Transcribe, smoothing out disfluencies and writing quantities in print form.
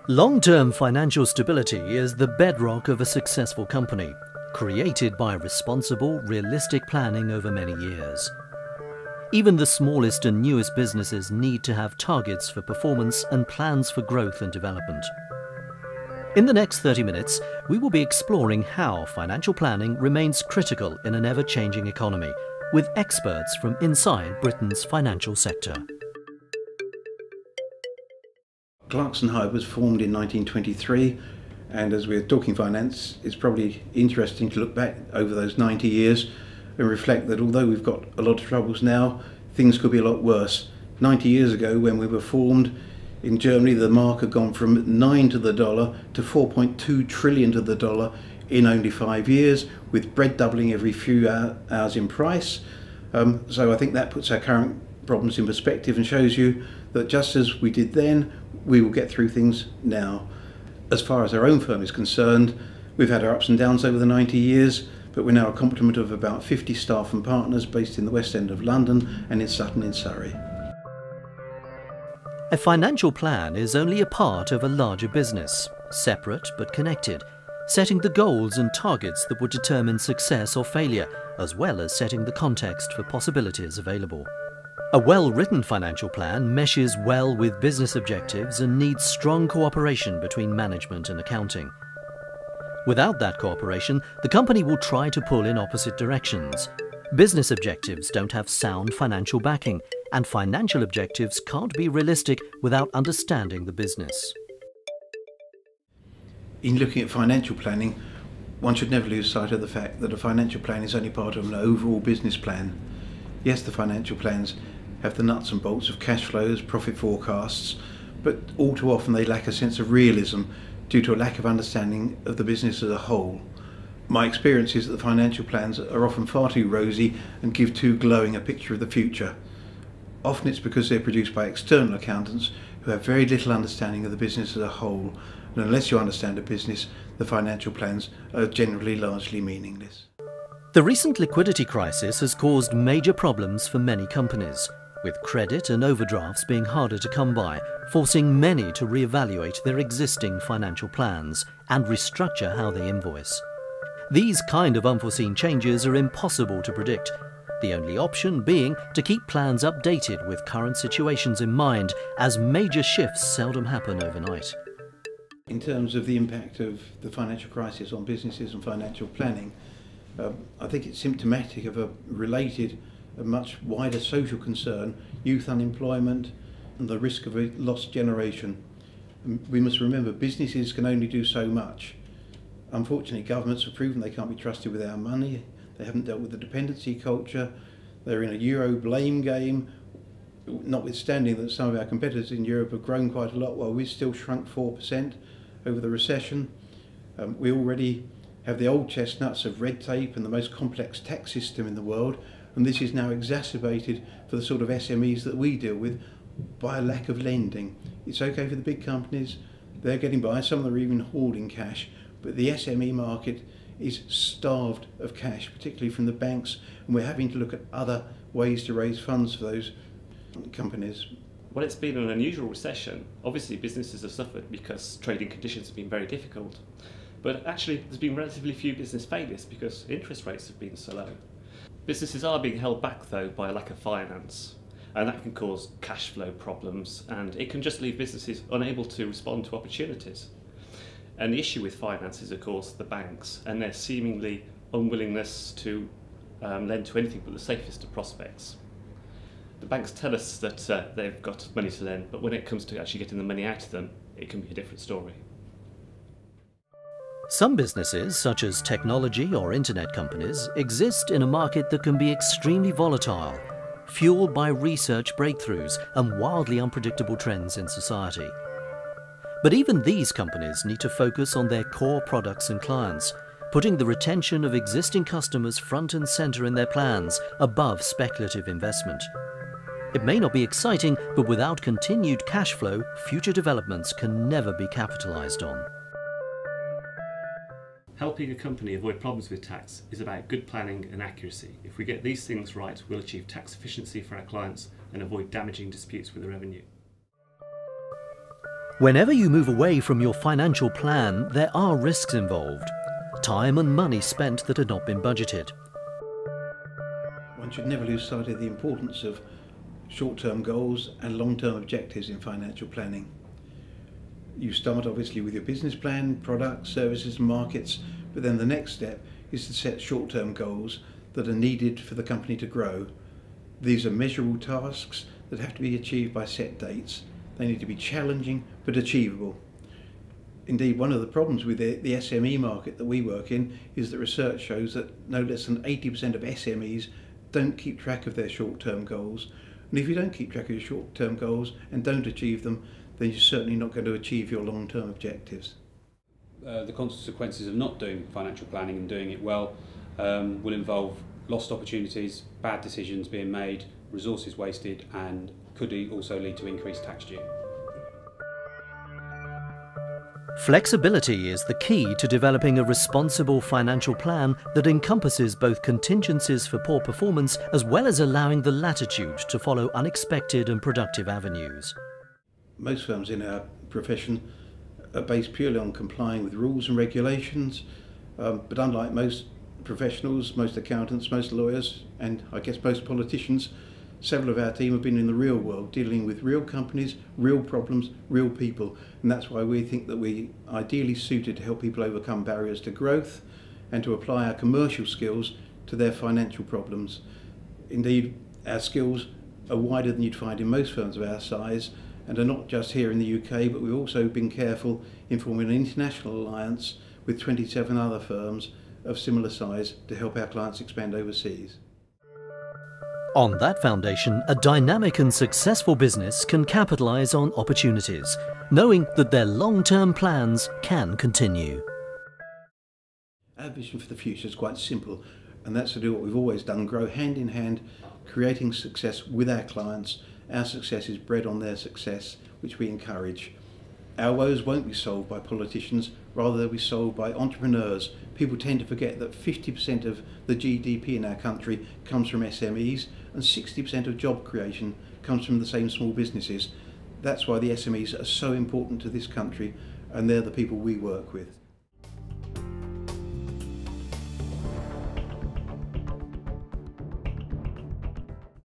Long-term financial stability is the bedrock of a successful company, created by responsible, realistic planning over many years. Even the smallest and newest businesses need to have targets for performance and plans for growth and development. In the next 30 minutes, we will be exploring how financial planning remains critical in an ever-changing economy, with experts from inside Britain's financial sector. Clarkson Hyde was formed in 1923, and as we're talking finance, it's probably interesting to look back over those 90 years and reflect that although we've got a lot of troubles now, things could be a lot worse. 90 years ago, when we were formed, in Germany the mark had gone from 9 to the dollar to 4.2 trillion to the dollar in only 5 years, with bread doubling every few hours in price. So I think that puts our current problems in perspective and shows you that just as we did then, we will get through things now. As far as our own firm is concerned, we've had our ups and downs over the 90 years, but we're now a complement of about 50 staff and partners based in the West End of London and in Sutton in Surrey. A financial plan is only a part of a larger business, separate but connected, setting the goals and targets that would determine success or failure, as well as setting the context for possibilities available. A well-written financial plan meshes well with business objectives and needs strong cooperation between management and accounting. Without that cooperation, the company will try to pull in opposite directions. Business objectives don't have sound financial backing, and financial objectives can't be realistic without understanding the business. In looking at financial planning, one should never lose sight of the fact that a financial plan is only part of an overall business plan. Yes, the financial plans have the nuts and bolts of cash flows, profit forecasts, but all too often they lack a sense of realism due to a lack of understanding of the business as a whole. My experience is that the financial plans are often far too rosy and give too glowing a picture of the future. Often it's because they're produced by external accountants who have very little understanding of the business as a whole, and unless you understand a business, the financial plans are generally largely meaningless. The recent liquidity crisis has caused major problems for many companies, with credit and overdrafts being harder to come by, forcing many to reevaluate their existing financial plans and restructure how they invoice. These kind of unforeseen changes are impossible to predict, the only option being to keep plans updated with current situations in mind, as major shifts seldom happen overnight. In terms of the impact of the financial crisis on businesses and financial planning, I think it's symptomatic of a much wider social concern, youth unemployment and the risk of a lost generation. We must remember businesses can only do so much. Unfortunately, governments have proven they can't be trusted with our money. They haven't dealt with the dependency culture. They're in a Euro blame game, notwithstanding that some of our competitors in Europe have grown quite a lot while we've still shrunk 4% over the recession. We already have the old chestnuts of red tape and the most complex tax system in the world, and this is now exacerbated for the sort of SMEs that we deal with by a lack of lending. It's okay for the big companies, they're getting by, some of them are even hoarding cash, but the SME market is starved of cash, particularly from the banks, and we're having to look at other ways to raise funds for those companies. Well, it's been an unusual recession. Obviously businesses have suffered because trading conditions have been very difficult, but actually there's been relatively few business failures because interest rates have been so low. Businesses are being held back though by a lack of finance, and that can cause cash flow problems, and it can just leave businesses unable to respond to opportunities. And the issue with finance is of course the banks and their seemingly unwillingness to lend to anything but the safest of prospects. The banks tell us that they've got money to lend, but when it comes to actually getting the money out of them, it can be a different story. Some businesses, such as technology or internet companies, exist in a market that can be extremely volatile, fueled by research breakthroughs and wildly unpredictable trends in society. But even these companies need to focus on their core products and clients, putting the retention of existing customers front and center in their plans above speculative investment. It may not be exciting, but without continued cash flow, future developments can never be capitalized on. Helping a company avoid problems with tax is about good planning and accuracy. If we get these things right, we'll achieve tax efficiency for our clients and avoid damaging disputes with the revenue. Whenever you move away from your financial plan, there are risks involved. Time and money spent that had not been budgeted. One should never lose sight of the importance of short-term goals and long-term objectives in financial planning. You start obviously with your business plan, products, services and markets, but then the next step is to set short-term goals that are needed for the company to grow. These are measurable tasks that have to be achieved by set dates. They need to be challenging but achievable. Indeed, one of the problems with the SME market that we work in is that research shows that no less than 80% of SMEs don't keep track of their short-term goals. And if you don't keep track of your short-term goals and don't achieve them, then you're certainly not going to achieve your long-term objectives. The consequences of not doing financial planning and doing it well will involve lost opportunities, bad decisions being made, resources wasted, and could also lead to increased tax due. Flexibility is the key to developing a responsible financial plan that encompasses both contingencies for poor performance as well as allowing the latitude to follow unexpected and productive avenues. Most firms in our profession are based purely on complying with rules and regulations, but unlike most professionals, most accountants, most lawyers, and I guess most politicians, several of our team have been in the real world, dealing with real companies, real problems, real people, and that's why we think that we're ideally suited to help people overcome barriers to growth and to apply our commercial skills to their financial problems. Indeed, our skills are wider than you'd find in most firms of our size, and are not just here in the UK, but we've also been careful in forming an international alliance with 27 other firms of similar size to help our clients expand overseas. On that foundation, a dynamic and successful business can capitalise on opportunities, knowing that their long-term plans can continue. Our vision for the future is quite simple, and that's to do what we've always done, grow hand in hand, creating success with our clients. Our success is bred on their success, which we encourage. Our woes won't be solved by politicians, rather they'll be solved by entrepreneurs. People tend to forget that 50% of the GDP in our country comes from SMEs and 60% of job creation comes from the same small businesses. That's why the SMEs are so important to this country, and they're the people we work with.